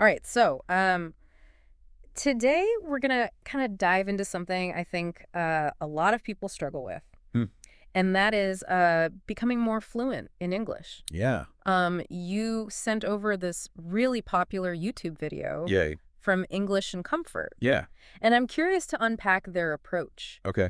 All right, so today we're going to kind of dive into something I think a lot of people struggle with, Hmm. and that is becoming more fluent in English. Yeah. You sent over this really popular YouTube video Yay. from English and Comfort, Yeah. and I'm curious to unpack their approach. Okay.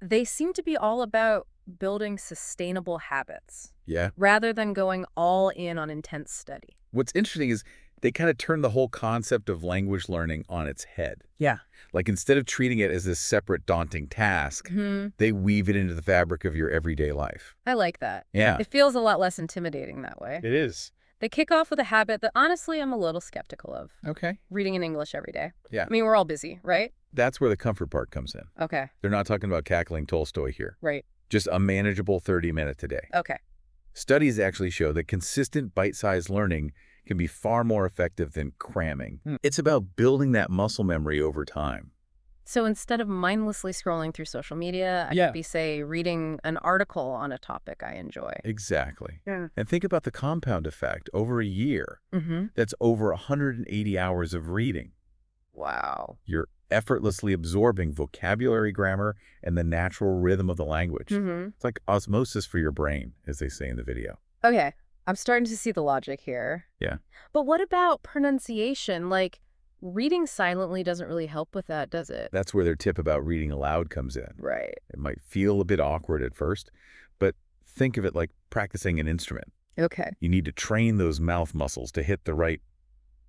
They seem to be all about building sustainable habits Yeah. rather than going all in on intense study. What's interesting is they kind of turn the whole concept of language learning on its head. Yeah. Like instead of treating it as this separate daunting task, they weave it into the fabric of your everyday life. I like that. Yeah. It feels a lot less intimidating that way. It is. They kick off with a habit that honestly I'm a little skeptical of. Okay. Reading in English every day. Yeah. I mean, we're all busy, right? That's where the comfort part comes in. Okay. They're not talking about cackling Tolstoy here. Right. Just a manageable 30 minutes a day. Okay. Studies actually show that consistent bite-sized learning can be far more effective than cramming. It's about building that muscle memory over time. So instead of mindlessly scrolling through social media, I could be, say, reading an article on a topic I enjoy. Exactly. Yeah. And think about the compound effect. Over a year, that's over 180 hours of reading. Wow. You're effortlessly absorbing vocabulary, grammar, and the natural rhythm of the language. It's like osmosis for your brain, as they say in the video. Okay. I'm starting to see the logic here. Yeah. But what about pronunciation? Like, reading silently doesn't really help with that, does it? That's where their tip about reading aloud comes in. Right. It might feel a bit awkward at first, but think of it like practicing an instrument. Okay. You need to train those mouth muscles to hit the right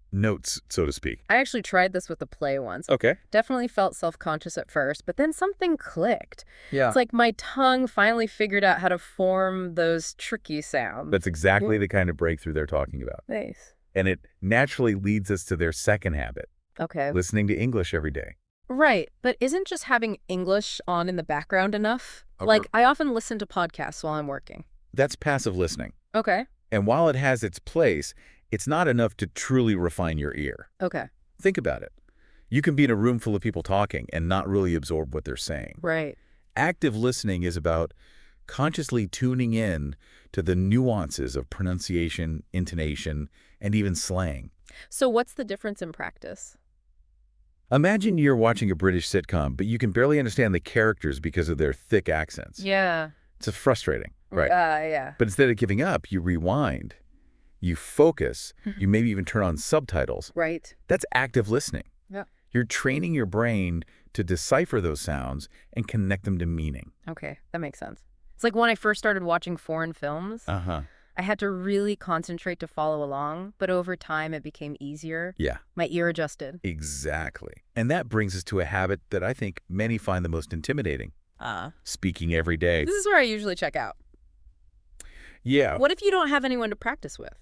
notes, so to speak. I actually tried this with a play once. Okay. Definitely felt self-conscious at first, but then something clicked. Yeah. It's like my tongue finally figured out how to form those tricky sounds. That's exactly the kind of breakthrough they're talking about. Nice. And it naturally leads us to their second habit, Okay. listening to English every day. Right, but isn't just having English on in the background enough? Okay. Like, I often listen to podcasts while I'm working. That's passive listening. Okay. And while it has its place, it's not enough to truly refine your ear. Okay. Think about it. You can be in a room full of people talking and not really absorb what they're saying. Right. Active listening is about consciously tuning in to the nuances of pronunciation, intonation, and even slang. So what's the difference in practice? Imagine you're watching a British sitcom, but you can barely understand the characters because of their thick accents. Yeah. It's frustrating, right? Yeah. But instead of giving up, you rewind, you focus, you maybe even turn on subtitles. Right. That's active listening. Yeah. You're training your brain to decipher those sounds and connect them to meaning. Okay, that makes sense. It's like when I first started watching foreign films, Uh-huh. I had to really concentrate to follow along, but over time it became easier. Yeah, My ear adjusted. exactly. And that brings us to a habit that I think many find the most intimidating. Speaking every day. This is where I usually check out. Yeah, What if you don't have anyone to practice with?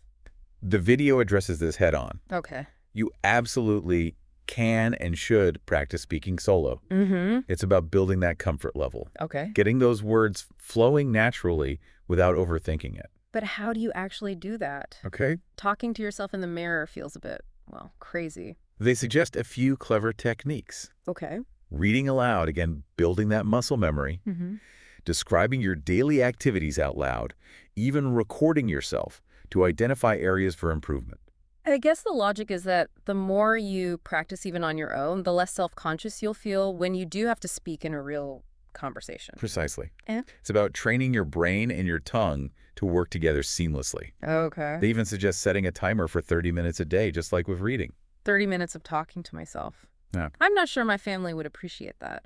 the video addresses this head on. Okay. You absolutely can and should practice speaking solo. Mm-hmm. It's about building that comfort level, Okay. getting those words flowing naturally without overthinking it. But how do you actually do that? Okay? Talking to yourself in the mirror feels a bit, well, crazy. They suggest a few clever techniques. Okay. Reading aloud, again, building that muscle memory, Mm-hmm. describing your daily activities out loud, even recording yourself to identify areas for improvement. I guess the logic is that the more you practice even on your own, the less self-conscious you'll feel when you do have to speak in a real conversation. Precisely. Yeah. It's about training your brain and your tongue to work together seamlessly. Okay. They even suggest setting a timer for 30 minutes a day, just like with reading. 30 minutes of talking to myself. Yeah. I'm not sure my family would appreciate that.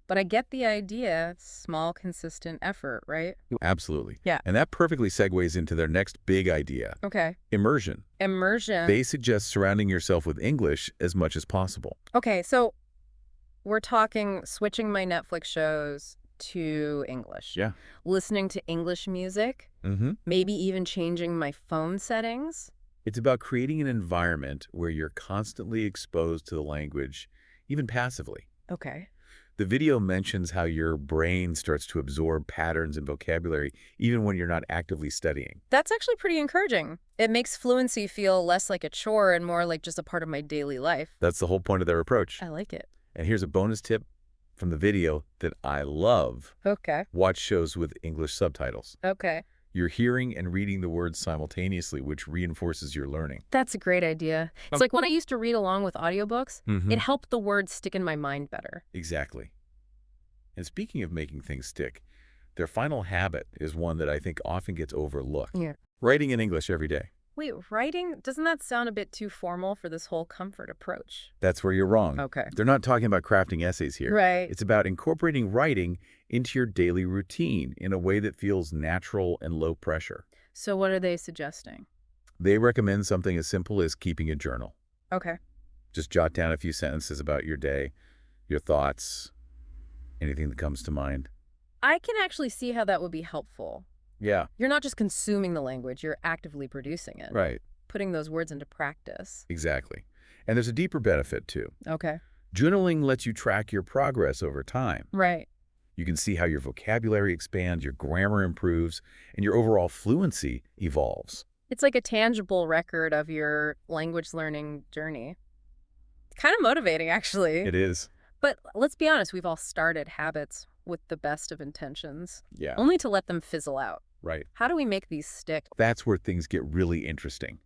But I get the idea. Small, consistent effort, right? Absolutely. Yeah. And that perfectly segues into their next big idea, Okay. immersion. Immersion. They suggest surrounding yourself with English as much as possible. Okay, so we're talking switching my Netflix shows to English. Yeah. Listening to English music. Mm-hmm. Maybe even changing my phone settings. It's about creating an environment where you're constantly exposed to the language, even passively. Okay. The video mentions how your brain starts to absorb patterns and vocabulary even when you're not actively studying. That's actually pretty encouraging. It makes fluency feel less like a chore and more like just a part of my daily life. That's the whole point of their approach. I like it. And here's a bonus tip from the video that I love. Okay. Watch shows with English subtitles. Okay. You're hearing and reading the words simultaneously, which reinforces your learning. That's a great idea. It's like when I used to read along with audiobooks, Mm-hmm. it helped the words stick in my mind better. Exactly. And speaking of making things stick, their final habit is one that I think often gets overlooked. Yeah. Writing in English every day. Wait, writing? Doesn't that sound a bit too formal for this whole comfort approach? That's where you're wrong. Okay. They're not talking about crafting essays here. Right. It's about incorporating writing into your daily routine in a way that feels natural and low pressure. So what are they suggesting? They recommend something as simple as keeping a journal. Okay. Just jot down a few sentences about your day, your thoughts, anything that comes to mind. I can actually see how that would be helpful. Yeah. You're not just consuming the language, you're actively producing it. Right. Putting those words into practice. Exactly. And there's a deeper benefit, too. Okay. Journaling lets you track your progress over time. Right. You can see how your vocabulary expands, your grammar improves, and your overall fluency evolves. It's like a tangible record of your language learning journey. Kind of motivating, actually. It is. But let's be honest, we've all started habits with the best of intentions, Yeah. only to let them fizzle out. Right. How do we make these stick? That's where things get really interesting.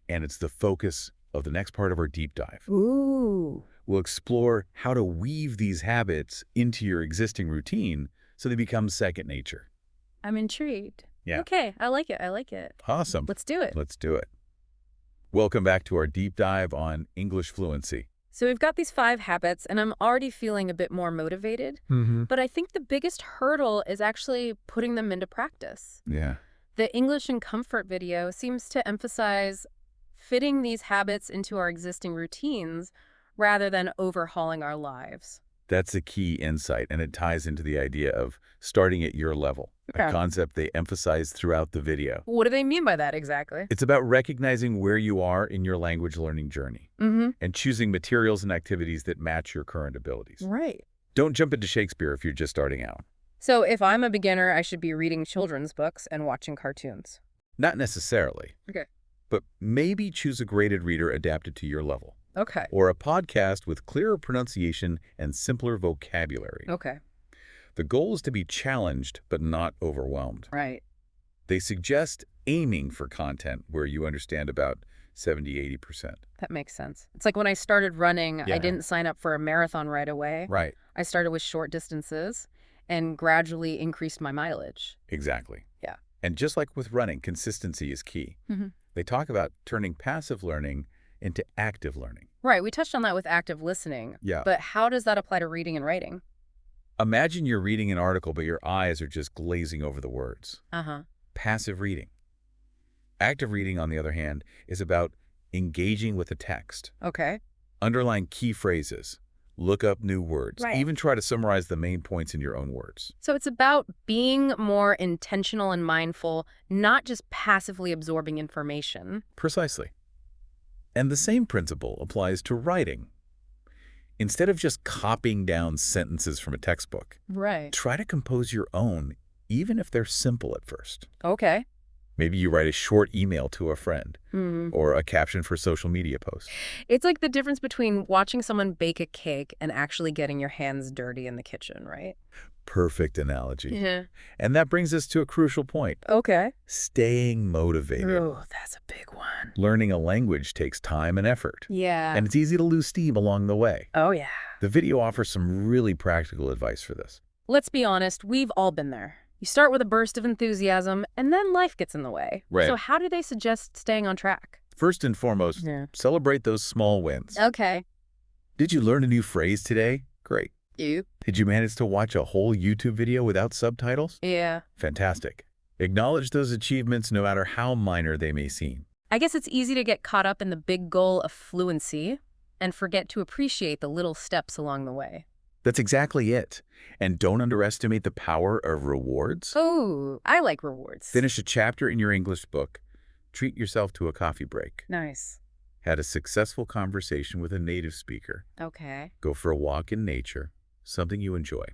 And it's the focus of the next part of our deep dive. Ooh. We'll explore how to weave these habits into your existing routine so they become second nature. I'm intrigued. Yeah. Okay, I like it. I like it. Awesome. Let's do it. Let's do it. Welcome back to our deep dive on English fluency. So we've got these 5 habits, and I'm already feeling a bit more motivated. Mm-hmm. But I think the biggest hurdle is actually putting them into practice. Yeah. The English and Comfort video seems to emphasize fitting these habits into our existing routines rather than overhauling our lives. That's a key insight, and it ties into the idea of starting at your level, a Okay. concept they emphasize throughout the video. What do they mean by that exactly? It's about recognizing where you are in your language learning journey Mm-hmm. and choosing materials and activities that match your current abilities. Right. Don't jump into Shakespeare if you're just starting out. So if I'm a beginner, I should be reading children's books and watching cartoons. Not necessarily. Okay. But maybe choose a graded reader adapted to your level, Okay. or a podcast with clearer pronunciation and simpler vocabulary. Okay. The goal is to be challenged but not overwhelmed. Right. They suggest aiming for content where you understand about 70–80%. That makes sense. It's like when I started running, Yeah. I didn't sign up for a marathon right away. Right. I started with short distances and gradually increased my mileage. Exactly. Yeah. And just like with running, consistency is key. Mm-hmm. They talk about turning passive learning into active learning. Right. We touched on that with active listening. Yeah. But how does that apply to reading and writing? Imagine you're reading an article, but your eyes are just glazing over the words. Uh-huh. Passive reading. Active reading, on the other hand, is about engaging with the text. Okay. Underline key phrases. Look up new words. Right. Even try to summarize the main points in your own words. So it's about being more intentional and mindful, not just passively absorbing information. Precisely. And the same principle applies to writing. Instead of just copying down sentences from a textbook, Right. try to compose your own, even if they're simple at first. Okay. Maybe you write a short email to a friend Mm-hmm. or a caption for a social media post. It's like the difference between watching someone bake a cake and actually getting your hands dirty in the kitchen, right? Perfect analogy. Yeah. And that brings us to a crucial point. Okay. Staying motivated. Oh, that's a big one. Learning a language takes time and effort. Yeah. And it's easy to lose steam along the way. Oh, yeah. The video offers some really practical advice for this. Let's be honest, we've all been there. You start with a burst of enthusiasm, and then life gets in the way. Right. So how do they suggest staying on track? First and foremost, Yeah. celebrate those small wins. Okay. Did you learn a new phrase today? Great. You? Did you manage to watch a whole YouTube video without subtitles? Yeah. Fantastic. Acknowledge those achievements no matter how minor they may seem. I guess it's easy to get caught up in the big goal of fluency and forget to appreciate the little steps along the way. That's exactly it. And don't underestimate the power of rewards. Oh, I like rewards. Finish a chapter in your English book. Treat yourself to a coffee break. Nice. Had a successful conversation with a native speaker. Okay. Go for a walk in nature. Something you enjoy.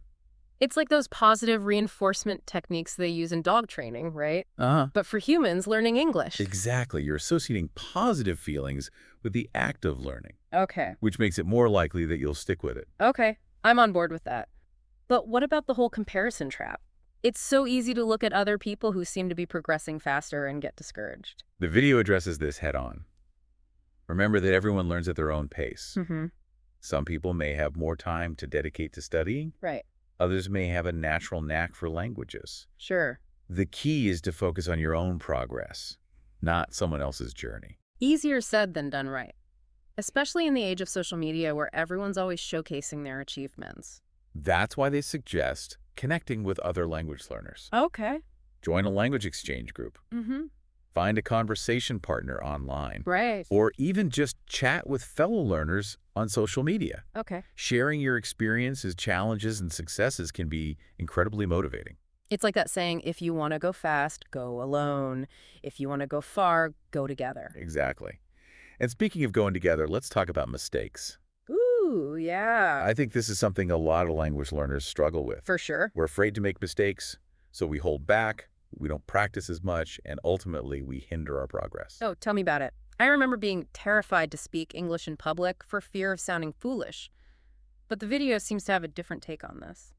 It's like those positive reinforcement techniques they use in dog training, right? Uh-huh. But for humans learning English. Exactly. You're associating positive feelings with the act of learning, Okay. which makes it more likely that you'll stick with it. Okay. I'm on board with that. But what about the whole comparison trap? It's so easy to look at other people who seem to be progressing faster and get discouraged. The video addresses this head-on. Remember that everyone learns at their own pace. Mm-hmm. Some people may have more time to dedicate to studying. Right. Others may have a natural knack for languages. Sure. The key is to focus on your own progress, not someone else's journey. Easier said than done right. Especially in the age of social media where everyone's always showcasing their achievements. That's why they suggest connecting with other language learners. Okay. Join a language exchange group. Mm-hmm. Find a conversation partner online. Right. Or even just chat with fellow learners on social media. Okay. Sharing your experiences, challenges, and successes can be incredibly motivating. It's like that saying, if you want to go fast, go alone. If you want to go far, go together. Exactly. And speaking of going together, let's talk about mistakes. Ooh, yeah. I think this is something a lot of language learners struggle with. For sure. We're afraid to make mistakes, so we hold back, we don't practice as much, and ultimately we hinder our progress. Oh, tell me about it. I remember being terrified to speak English in public for fear of sounding foolish. But the video seems to have a different take on this.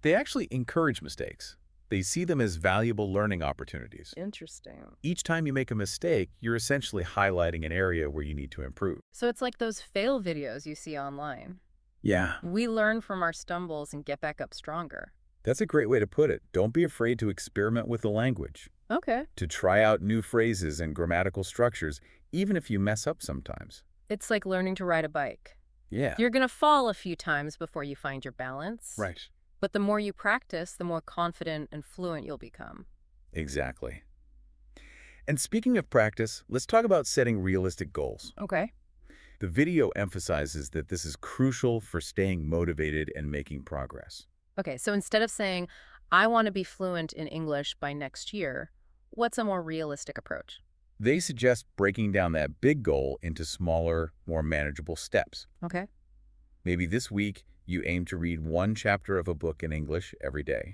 They actually encourage mistakes. They see them as valuable learning opportunities. Interesting. Each time you make a mistake, you're essentially highlighting an area where you need to improve. So it's like those fail videos you see online. Yeah. We learn from our stumbles and get back up stronger. That's a great way to put it. Don't be afraid to experiment with the language, Okay. to try out new phrases and grammatical structures, even if you mess up sometimes. It's like learning to ride a bike. Yeah. You're going to fall a few times before you find your balance. Right. But the more you practice, the more confident and fluent you'll become. Exactly. And speaking of practice, let's talk about setting realistic goals. Okay. The video emphasizes that this is crucial for staying motivated and making progress. Okay, so instead of saying, I want to be fluent in English by next year, what's a more realistic approach? They suggest breaking down that big goal into smaller, more manageable steps. Okay. Maybe this week, you aim to read one chapter of a book in English every day,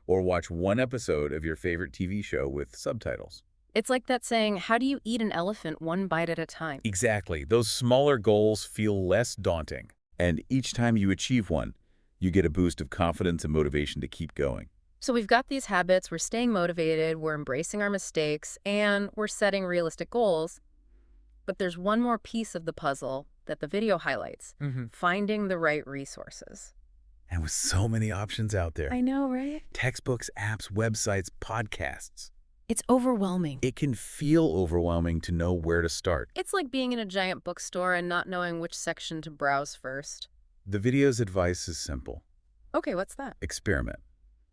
or watch one episode of your favorite TV show with subtitles. It's like that saying, how do you eat an elephant one bite at a time? Exactly. Those smaller goals feel less daunting, and each time you achieve one, you get a boost of confidence and motivation to keep going. So we've got these habits, we're staying motivated, we're embracing our mistakes, and we're setting realistic goals. But there's one more piece of the puzzle that the video highlights, finding the right resources. And with so many options out there, I know, right? textbooks, apps, websites, podcasts, It's overwhelming. it can feel overwhelming to know where to start. It's like being in a giant bookstore and not knowing which section to browse first. The video's advice is simple. Okay, what's that? Experiment.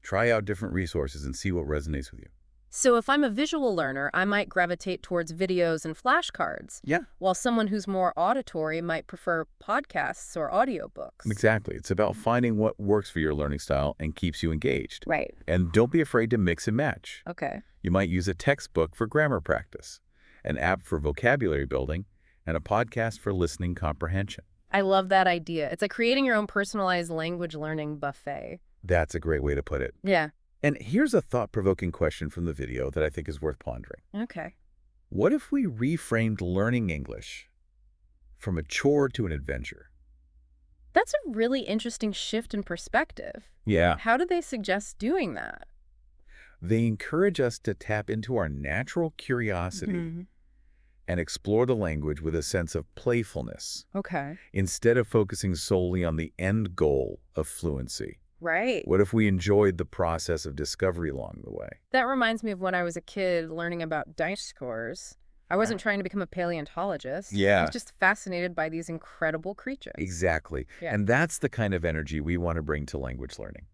Try out different resources and see what resonates with you. So if I'm a visual learner, I might gravitate towards videos and flashcards, Yeah. while someone who's more auditory might prefer podcasts or audiobooks. Exactly. It's about finding what works for your learning style and keeps you engaged. Right. And don't be afraid to mix and match. Okay. You might use a textbook for grammar practice, an app for vocabulary building, and a podcast for listening comprehension. I love that idea. It's like creating your own personalized language learning buffet. That's a great way to put it. Yeah. And here's a thought-provoking question from the video that I think is worth pondering. Okay. What if we reframed learning English from a chore to an adventure? That's a really interesting shift in perspective. Yeah. How do they suggest doing that? They encourage us to tap into our natural curiosity and explore the language with a sense of playfulness, Okay. instead of focusing solely on the end goal of fluency. Right. What if we enjoyed the process of discovery along the way? That reminds me of when I was a kid learning about dinosaurs. I wasn't trying to become a paleontologist. I Yeah. was just fascinated by these incredible creatures. Exactly. Yeah. And that's the kind of energy we want to bring to language learning.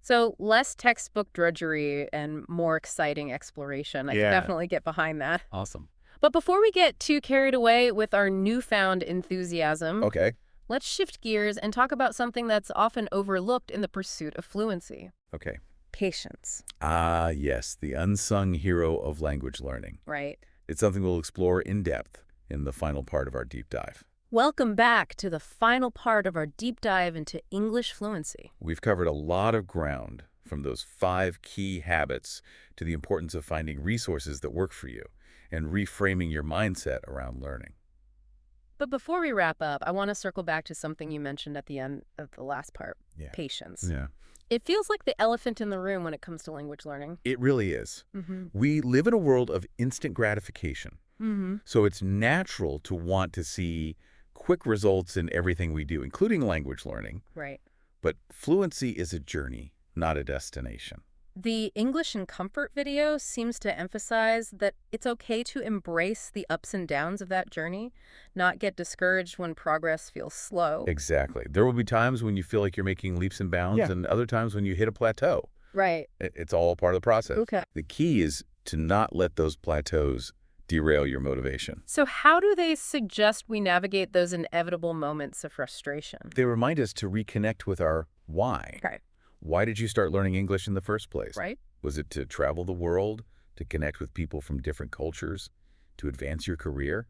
So less textbook drudgery and more exciting exploration. I can Yeah. definitely get behind that. Awesome. But before we get too carried away with our newfound enthusiasm, Okay. let's shift gears and talk about something that's often overlooked in the pursuit of fluency. Okay. Patience, Ah, yes, the unsung hero of language learning. right? It's something we'll explore in depth in the final part of our deep dive. Welcome back to the final part of our deep dive into English fluency. We've covered a lot of ground, from those 5 key habits to the importance of finding resources that work for you and reframing your mindset around learning. But before we wrap up, I want to circle back to something you mentioned at the end of the last part, Yeah. patience. Yeah. It feels like the elephant in the room when it comes to language learning. It really is. Mm-hmm. We live in a world of instant gratification. Mm-hmm. So it's natural to want to see quick results in everything we do, including language learning. Right. But fluency is a journey, not a destination. The English in Comfort video seems to emphasize that it's okay to embrace the ups and downs of that journey, not get discouraged when progress feels slow. Exactly. There will be times when you feel like you're making leaps and bounds, and other times when you hit a plateau. Right. It's all part of the process. Okay. The key is to not let those plateaus derail your motivation. So how do they suggest we navigate those inevitable moments of frustration? They remind us to reconnect with our why. Okay. Why did you start learning English in the first place? Right. Was it to travel the world, to connect with people from different cultures, to advance your career?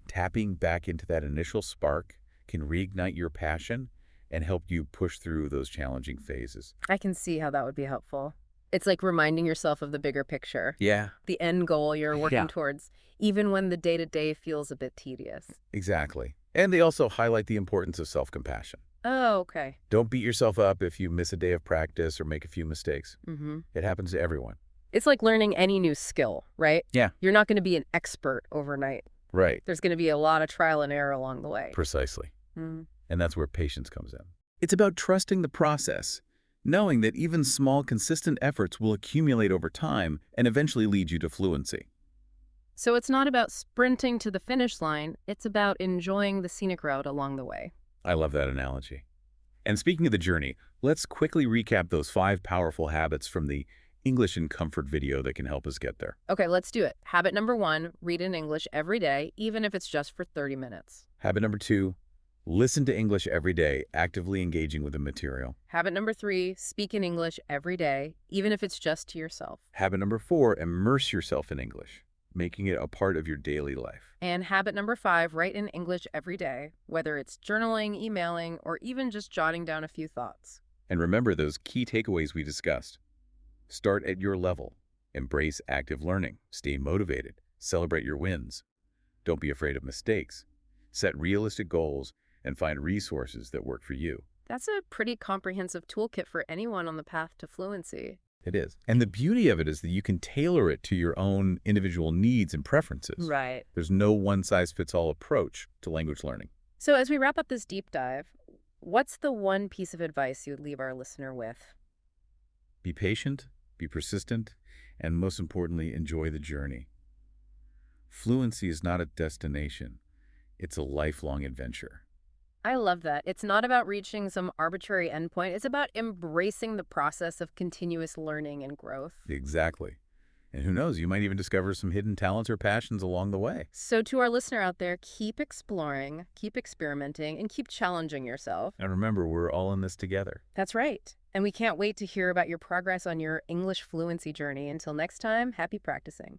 Tapping back into that initial spark can reignite your passion and help you push through those challenging phases. I can see how that would be helpful. It's like reminding yourself of the bigger picture, Yeah, the end goal you're working Yeah. towards, even when the day-to-day feels a bit tedious. exactly. And they also highlight the importance of self-compassion. Oh, okay. Don't beat yourself up if you miss a day of practice or make a few mistakes. Mm-hmm. It happens to everyone. It's like learning any new skill, right? Yeah. You're not going to be an expert overnight. Right. There's going to be a lot of trial and error along the way. Precisely. Mm. And that's where patience comes in. It's about trusting the process, knowing that even small, consistent efforts will accumulate over time and eventually lead you to fluency. So it's not about sprinting to the finish line. It's about enjoying the scenic route along the way. I love that analogy. And speaking of the journey, let's quickly recap those 5 powerful habits from the English in Comfort video that can help us get there. Okay, let's do it. Habit number 1, read in English every day, even if it's just for 30 minutes. Habit number 2, listen to English every day, actively engaging with the material. Habit number 3, speak in English every day, even if it's just to yourself. Habit number 4, immerse yourself in English, making it a part of your daily life. And habit number 5, write in English every day, whether it's journaling, emailing, or even just jotting down a few thoughts. And remember those key takeaways we discussed. Start at your level. Embrace active learning. Stay motivated. Celebrate your wins. Don't be afraid of mistakes. Set realistic goals and find resources that work for you. That's a pretty comprehensive toolkit for anyone on the path to fluency. It is. And the beauty of it is that you can tailor it to your own individual needs and preferences. Right. There's no one-size-fits-all approach to language learning. So as we wrap up this deep dive, what's the one piece of advice you would leave our listener with? Be patient, be persistent, and most importantly, enjoy the journey. Fluency is not a destination. It's a lifelong adventure. I love that. It's not about reaching some arbitrary endpoint. It's about embracing the process of continuous learning and growth. Exactly. And who knows, you might even discover some hidden talents or passions along the way. So to our listener out there, keep exploring, keep experimenting, and keep challenging yourself. And remember, we're all in this together. That's right. And we can't wait to hear about your progress on your English fluency journey. Until next time, happy practicing.